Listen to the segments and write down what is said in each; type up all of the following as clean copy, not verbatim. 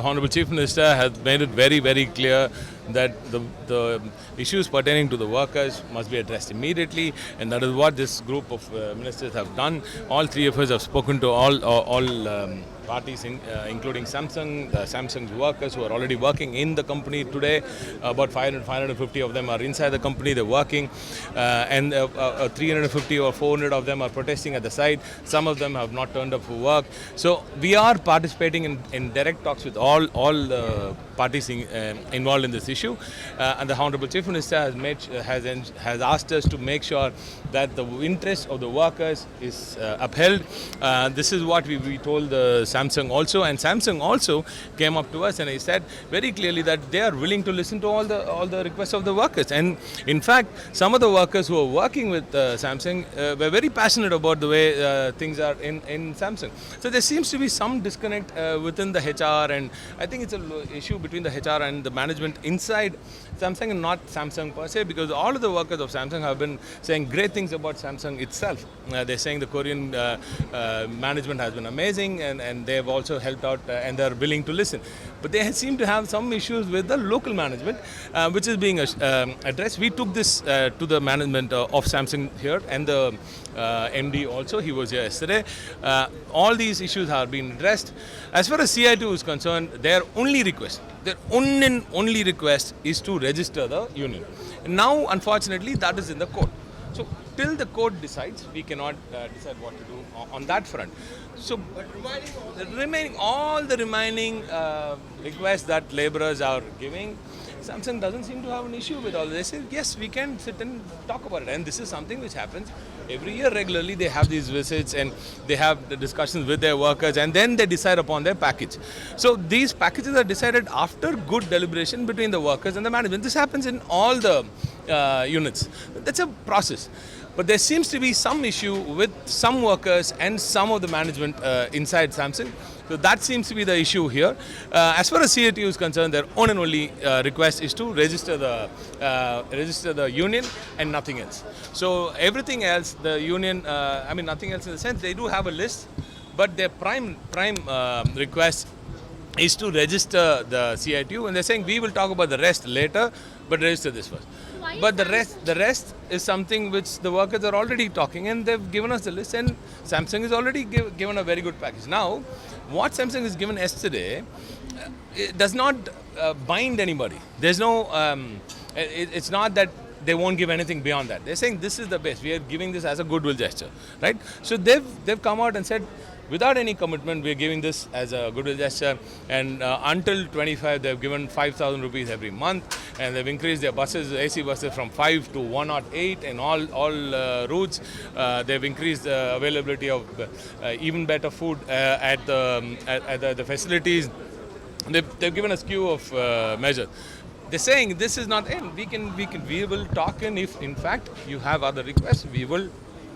Honorable Chief Minister has made it very, very clear that the issues pertaining to the workers must be addressed immediately, and that is what this group of ministers have done. All three of us have spoken to all parties, including Samsung's workers who are already working in the company today. About 550 of them are inside the company, they're working, and 350 or 400 of them are protesting at the site. Some of them have not turned up for work. So we are participating in direct talks with all parties involved in this issue, and the Honorable Chief Minister has asked us to make sure that the interest of the workers is upheld. This is what we told Samsung also, and Samsung also came up to us and he said very clearly that they are willing to listen to all the requests of the workers. And in fact, some of the workers who are working with Samsung were very passionate about the way things are in Samsung. So there seems to be some disconnect within the HR, and I think it's an issue between the HR and the management inside Samsung and not Samsung per se, because all of the workers of Samsung have been saying great things about Samsung itself. They're saying the Korean management has been amazing, and they have also helped out and they're willing to listen. But they seem to have some issues with the local management, which is being addressed. We took this to the management of Samsung here, and the MD also, he was here yesterday. All these issues have been addressed. As far as CI2 is concerned, their only request is to register the union. Now, unfortunately, that is in the court. So, till the court decides, we cannot decide what to do on that front. So, all the remaining requests that laborers are giving, Samsung doesn't seem to have an issue with all this. They say, yes, we can sit and talk about it. And this is something which happens every year regularly. They have these visits and they have the discussions with their workers, and then they decide upon their package. So these packages are decided after good deliberation between the workers and the management. This happens in all the units. That's a process. But there seems to be some issue with some workers and some of the management inside Samsung. So that seems to be the issue here. As far as CATU is concerned, their own and only request is to register the union and nothing else. So everything else, the union, nothing else in the sense they do have a list, but their prime request is to register the CITU, and they're saying we will talk about the rest later, but register this first. But the rest is something which the workers are already talking, and they've given us the list, and Samsung is already given a very good package. Now, what Samsung has given yesterday it does not bind anybody. There's no, it's not that they won't give anything beyond that. They're saying this is the best. We are giving this as a goodwill gesture, right? So they've come out and said, without any commitment, we are giving this as a goodwill gesture, and until 25, they've given 5,000 rupees every month, and they've increased their buses, AC buses, from 5 to 108 in all routes. They've increased the availability of even better food at the facilities. They've given a skew of measures. They're saying this is not in. We will talk in. If in fact you have other requests, we will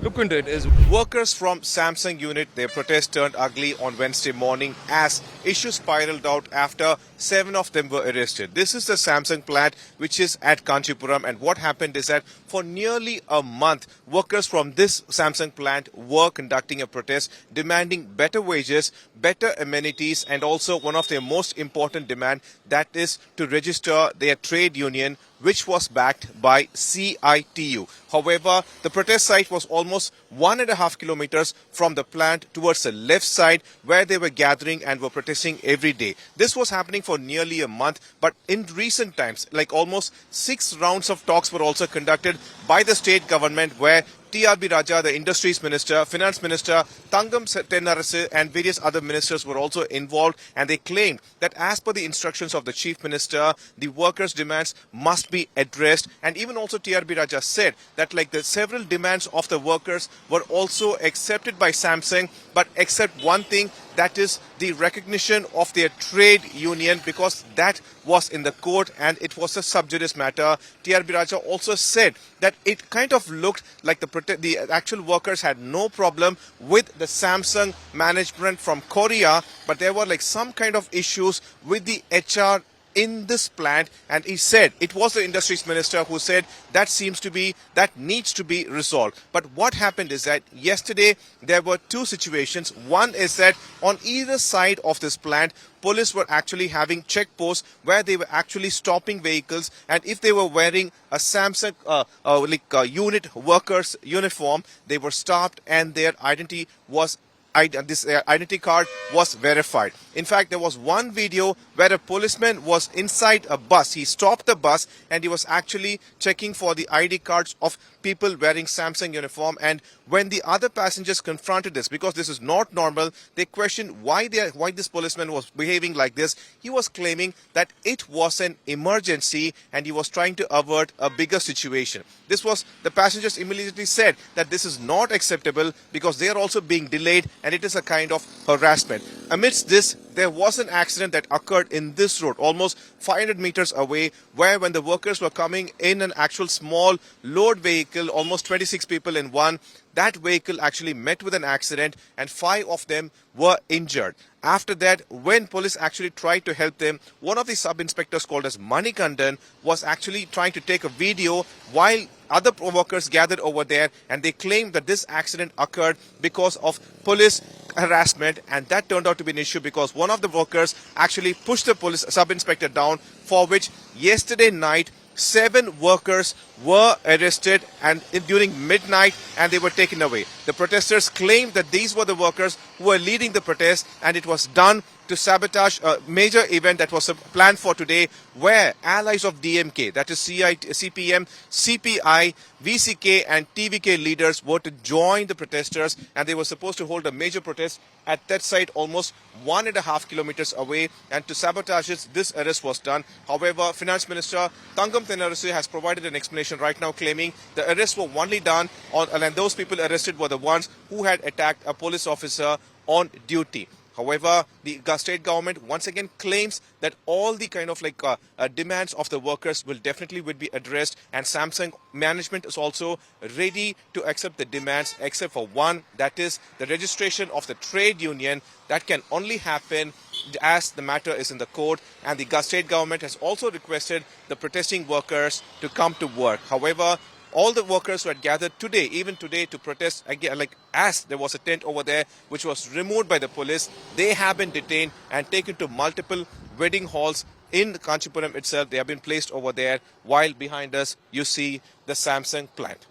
look into it. Workers from Samsung unit, their protest turned ugly on Wednesday morning as issues spiraled out after 7 of them were arrested. This is the Samsung plant which is at Kanchipuram, and what happened is that for nearly a month, workers from this Samsung plant were conducting a protest demanding better wages, better amenities, and also one of their most important demand, that is to register their trade union, which was backed by CITU. However, the protest site was almost 1.5 kilometers from the plant towards the left side, where they were gathering and were protesting every day. This was happening for nearly a month, but in recent times, like almost 6 rounds of talks were also conducted by the state government, where TRB Raja, the Industries Minister, Finance Minister, Thangam Tennarasu and various other ministers were also involved, and they claimed that as per the instructions of the Chief Minister, the workers' demands must be addressed. And even also TRB Raja said that like the several demands of the workers were also accepted by Samsung, but except one thing, that is the recognition of their trade union, because that was in the court and it was a sub judice matter. TRB Raja also said that it kind of looked like the actual workers had no problem with the Samsung management from Korea, but there were like some kind of issues with the HR in this plant, and he said it was the industries minister who said that needs to be resolved. But what happened is that yesterday there were two situations. One is that on either side of this plant, police were actually having checkposts where they were actually stopping vehicles, and if they were wearing a Samsung unit workers uniform, they were stopped and their identity card was verified. In fact, there was one video where a policeman was inside a bus. He stopped the bus and he was actually checking for the ID cards of people wearing Samsung uniform. And when the other passengers confronted this, because this is not normal, they questioned why this policeman was behaving like this. He was claiming that it was an emergency and he was trying to avert a bigger situation. The passengers immediately said that this is not acceptable because they are also being delayed and it is a kind of harassment. Amidst this, there was an accident that occurred in this road almost 500 meters away, where when the workers were coming in an actual small load vehicle, almost 26 people in one, that vehicle actually met with an accident and 5 of them were injured. After that, when police actually tried to help them, one of the sub-inspectors called as Manikandan was actually trying to take a video while other workers gathered over there, and they claimed that this accident occurred because of police harassment, and that turned out to be an issue because one of the workers actually pushed the police sub-inspector down, for which yesterday night 7 workers were arrested and during midnight, and they were taken away. The protesters claimed that these were the workers who were leading the protest, and it was done to sabotage a major event that was planned for today, where allies of DMK, that is CPI-M, CPI, VCK and TVK leaders were to join the protesters, and they were supposed to hold a major protest at that site almost 1.5 kilometers away, and to sabotage it, this arrest was done. However, Finance Minister Tangam Tennarasu has provided an explanation right now, claiming the arrests were only done and those people arrested were the ones who had attacked a police officer on duty. However, the state government once again claims that all the kind of demands of the workers will definitely be addressed, and Samsung management is also ready to accept the demands, except for one, that is the registration of the trade union. That can only happen as the matter is in the court, and the state government has also requested the protesting workers to come to work. However, all the workers who had gathered today, even today, to protest again, as there was a tent over there which was removed by the police, they have been detained and taken to multiple wedding halls in Kanchipuram itself. They have been placed over there, while behind us you see the Samsung plant.